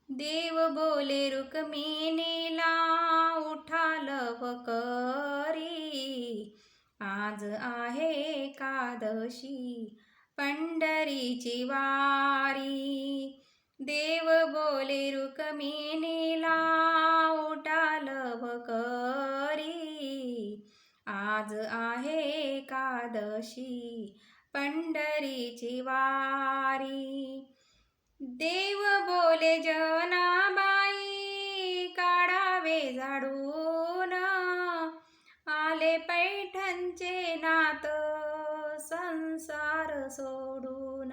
देव बोले रुक्मिणीला उठा लवकरी, आज आहे एकादशी पंढरीची वारी. देव बोले रुक्मिणीला उठा लवकरी, आज आहे एकादशी पंढरीची वारी. देव बोले जनाबाई काढावे झाडून, आले पैठणचे नात संसार सोडून.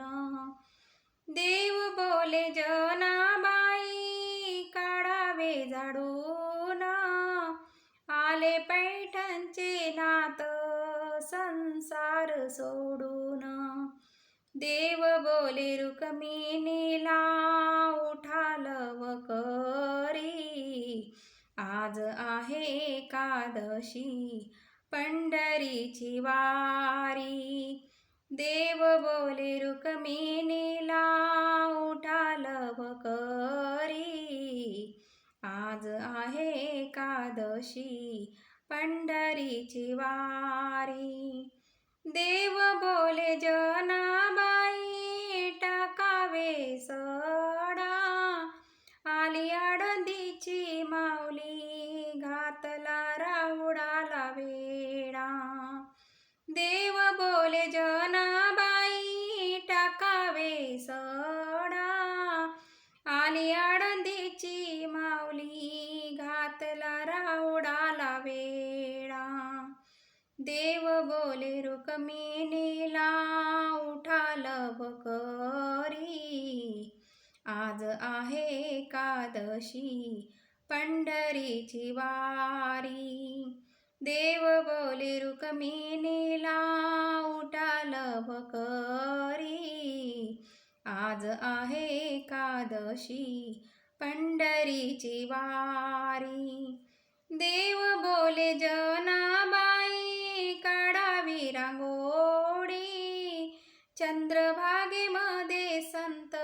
देव बोले जनाबाई काढावे झाडून, आले पैठणचे नात संसार सोडून. देव बोले रुक्मिणीला उठा लवकरी, आज आहे एकादशी पंढरीची वारी. देव बोले रुक्मिणीला उठा लवकरी, आज आहे एकादशी पंढरीची वारी. देव बोले जनाबाई टाकावे सडा, आली आळंदीची माऊली घातला राहुडाला वेडा. देव बोले जनाबाई टाकावे सडा, आली आळंदीची माऊली घातला राहुडाला वेडा. देव बोले रुक्मिणीला उठा लवकरी, आज आहे एकादशी पंढरीची वारी. देव बोले रुक्मिणीला उठा लवकरी, आज आहे एकादशी पंढरीची वारी. देव बोले जनाबाई काढावी रांगोळी, चंद्रभागेमध्ये संत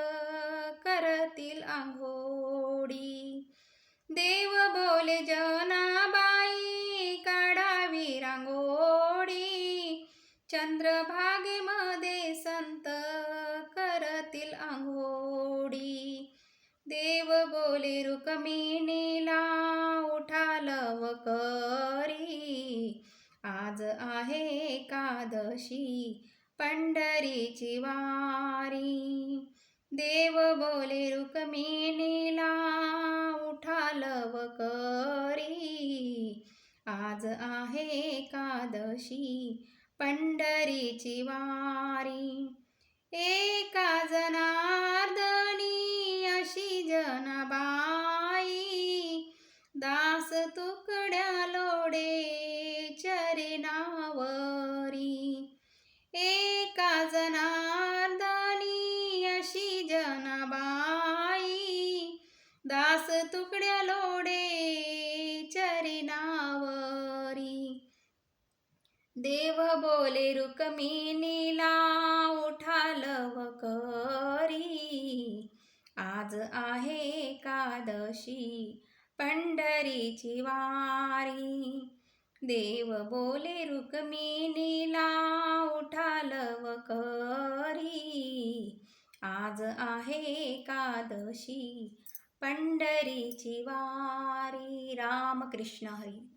करतील आंघोळी. देव बोले जनाबाई काढावी रांगोळी, चंद्रभागेमध्ये संत करतील आंघोळी. देव बोले रुक्मिणीला उठा लवकरी, आज आहे एकादशी पंढरीची वारी. देव बोले रुक्मिणीला उठा लवकरी, आज आहे एकादशी पंढरीची वारी. एका जनार्दनी अशी जनाबाई, दास तुकड्या लोडे चरणावरी. एका जनार्दनी अशी जनाबाई, दास तुकड्या लोडे चरणावरी. देव बोले रुक्मिणीला उठा लवकरी, आज आहे एकादशी पंढरीची वारी. देव बोले रुक्मिणीला उठा लवकरी, आज आहे एकादशी पंढरीची वारी. रामकृष्ण हरी.